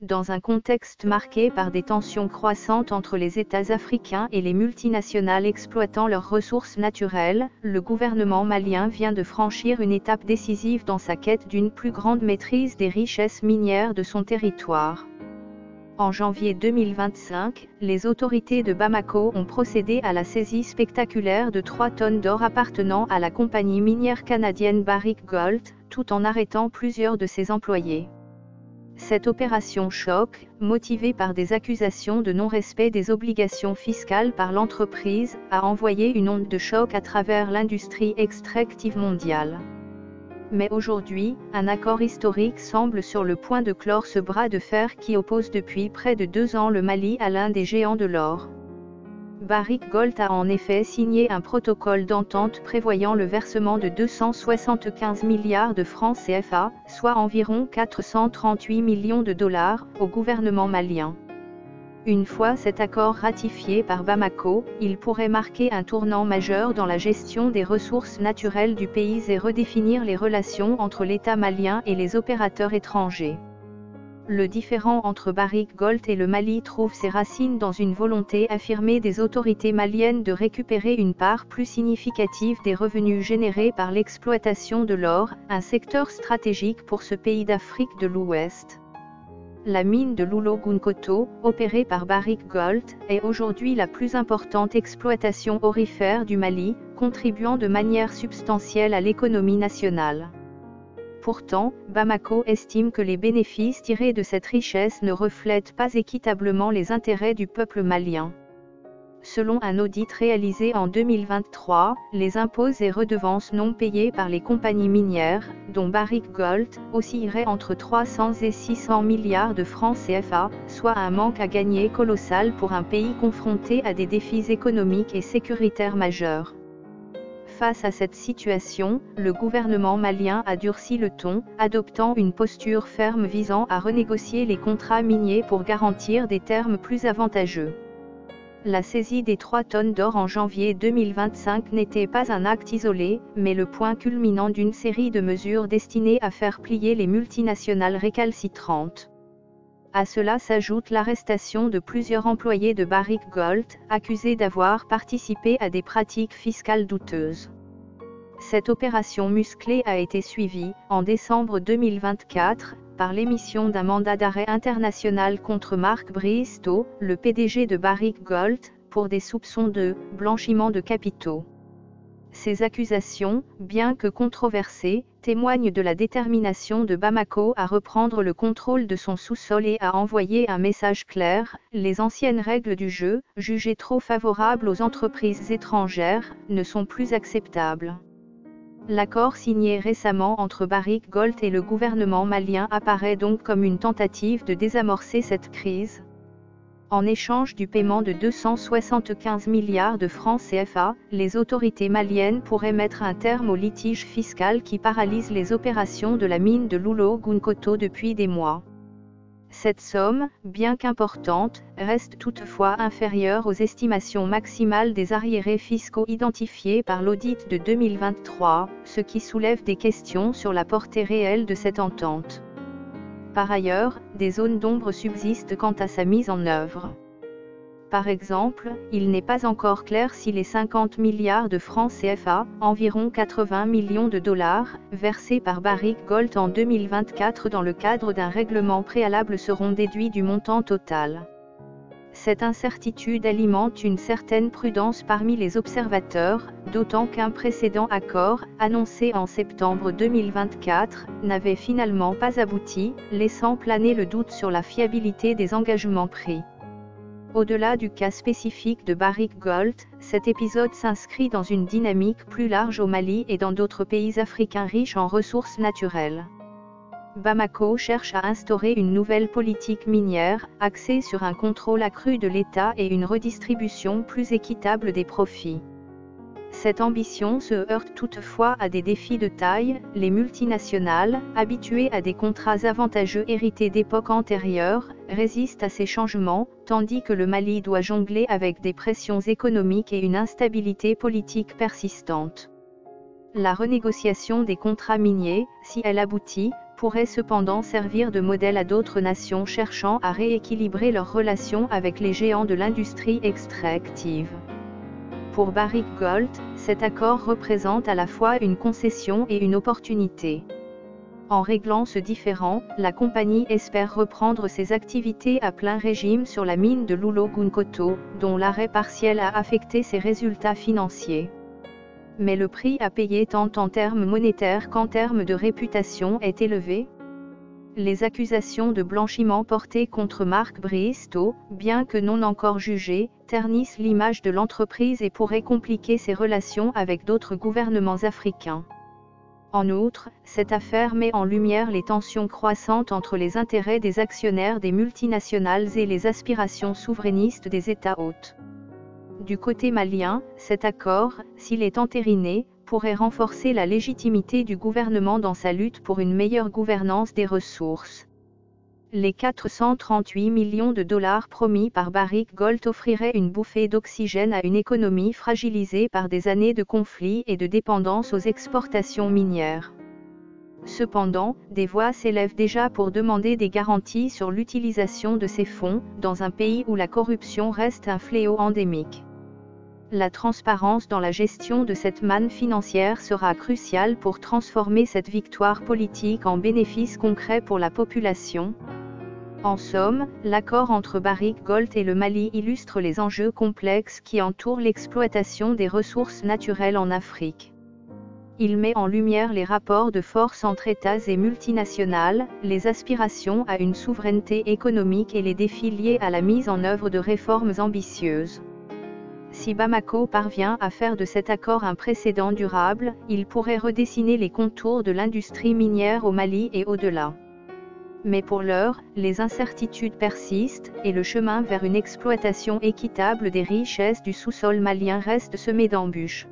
Dans un contexte marqué par des tensions croissantes entre les États africains et les multinationales exploitant leurs ressources naturelles, le gouvernement malien vient de franchir une étape décisive dans sa quête d'une plus grande maîtrise des richesses minières de son territoire. En janvier 2025, les autorités de Bamako ont procédé à la saisie spectaculaire de 3 tonnes d'or appartenant à la compagnie minière canadienne Barrick Gold, tout en arrêtant plusieurs de ses employés. Cette opération choc, motivée par des accusations de non-respect des obligations fiscales par l'entreprise, a envoyé une onde de choc à travers l'industrie extractive mondiale. Mais aujourd'hui, un accord historique semble sur le point de clore ce bras de fer qui oppose depuis près de 2 ans le Mali à l'un des géants de l'or. Barrick Gold a en effet signé un protocole d'entente prévoyant le versement de 275 milliards de francs CFA, soit environ 438 millions de dollars, au gouvernement malien. Une fois cet accord ratifié par Bamako, il pourrait marquer un tournant majeur dans la gestion des ressources naturelles du pays et redéfinir les relations entre l'État malien et les opérateurs étrangers. Le différend entre Barrick Gold et le Mali trouve ses racines dans une volonté affirmée des autorités maliennes de récupérer une part plus significative des revenus générés par l'exploitation de l'or, un secteur stratégique pour ce pays d'Afrique de l'Ouest. La mine de Loulo-Gounkoto, opérée par Barrick Gold, est aujourd'hui la plus importante exploitation aurifère du Mali, contribuant de manière substantielle à l'économie nationale. Pourtant, Bamako estime que les bénéfices tirés de cette richesse ne reflètent pas équitablement les intérêts du peuple malien. Selon un audit réalisé en 2023, les impôts et redevances non payés par les compagnies minières, dont Barrick Gold, oscilleraient entre 300 et 600 milliards de francs CFA, soit un manque à gagner colossal pour un pays confronté à des défis économiques et sécuritaires majeurs. Face à cette situation, le gouvernement malien a durci le ton, adoptant une posture ferme visant à renégocier les contrats miniers pour garantir des termes plus avantageux. La saisie des 3 tonnes d'or en janvier 2025 n'était pas un acte isolé, mais le point culminant d'une série de mesures destinées à faire plier les multinationales récalcitrantes. À cela s'ajoute l'arrestation de plusieurs employés de Barrick Gold, accusés d'avoir participé à des pratiques fiscales douteuses. Cette opération musclée a été suivie, en décembre 2024, par l'émission d'un mandat d'arrêt international contre Mark Bristow, le PDG de Barrick Gold, pour des soupçons de « blanchiment de capitaux ». Ces accusations, bien que controversées, témoignent de la détermination de Bamako à reprendre le contrôle de son sous-sol et à envoyer un message clair: les anciennes règles du jeu, jugées trop favorables aux entreprises étrangères, ne sont plus acceptables. L'accord signé récemment entre Barrick Gold et le gouvernement malien apparaît donc comme une tentative de désamorcer cette crise. En échange du paiement de 275 milliards de francs CFA, les autorités maliennes pourraient mettre un terme au litige fiscal qui paralyse les opérations de la mine de Loulo-Gounkoto depuis des mois. Cette somme, bien qu'importante, reste toutefois inférieure aux estimations maximales des arriérés fiscaux identifiés par l'audit de 2023, ce qui soulève des questions sur la portée réelle de cette entente. Par ailleurs, des zones d'ombre subsistent quant à sa mise en œuvre. Par exemple, il n'est pas encore clair si les 50 milliards de francs CFA, environ 80 millions de dollars, versés par Barrick Gold en 2024 dans le cadre d'un règlement préalable seront déduits du montant total. Cette incertitude alimente une certaine prudence parmi les observateurs, d'autant qu'un précédent accord, annoncé en septembre 2024, n'avait finalement pas abouti, laissant planer le doute sur la fiabilité des engagements pris. Au-delà du cas spécifique de Barrick Gold, cet épisode s'inscrit dans une dynamique plus large au Mali et dans d'autres pays africains riches en ressources naturelles. Bamako cherche à instaurer une nouvelle politique minière, axée sur un contrôle accru de l'État et une redistribution plus équitable des profits. Cette ambition se heurte toutefois à des défis de taille. Les multinationales, habituées à des contrats avantageux hérités d'époques antérieures, résistent à ces changements, tandis que le Mali doit jongler avec des pressions économiques et une instabilité politique persistante. La renégociation des contrats miniers, si elle aboutit, pourrait cependant servir de modèle à d'autres nations cherchant à rééquilibrer leurs relations avec les géants de l'industrie extractive. Pour Barrick Gold, cet accord représente à la fois une concession et une opportunité. En réglant ce différend, la compagnie espère reprendre ses activités à plein régime sur la mine de Loulo-Gounkoto, dont l'arrêt partiel a affecté ses résultats financiers. Mais le prix à payer tant en termes monétaires qu'en termes de réputation est élevé. Les accusations de blanchiment portées contre Mark Bristow, bien que non encore jugées, ternissent l'image de l'entreprise et pourraient compliquer ses relations avec d'autres gouvernements africains. En outre, cette affaire met en lumière les tensions croissantes entre les intérêts des actionnaires des multinationales et les aspirations souverainistes des États hôtes. Du côté malien, cet accord, s'il est entériné, pourrait renforcer la légitimité du gouvernement dans sa lutte pour une meilleure gouvernance des ressources. Les 438 millions de dollars promis par Barrick Gold offriraient une bouffée d'oxygène à une économie fragilisée par des années de conflits et de dépendance aux exportations minières. Cependant, des voix s'élèvent déjà pour demander des garanties sur l'utilisation de ces fonds, dans un pays où la corruption reste un fléau endémique. La transparence dans la gestion de cette manne financière sera cruciale pour transformer cette victoire politique en bénéfice concret pour la population. En somme, l'accord entre Barrick Gold et le Mali illustre les enjeux complexes qui entourent l'exploitation des ressources naturelles en Afrique. Il met en lumière les rapports de force entre États et multinationales, les aspirations à une souveraineté économique et les défis liés à la mise en œuvre de réformes ambitieuses. Si Bamako parvient à faire de cet accord un précédent durable, il pourrait redessiner les contours de l'industrie minière au Mali et au-delà. Mais pour l'heure, les incertitudes persistent, et le chemin vers une exploitation équitable des richesses du sous-sol malien reste semé d'embûches.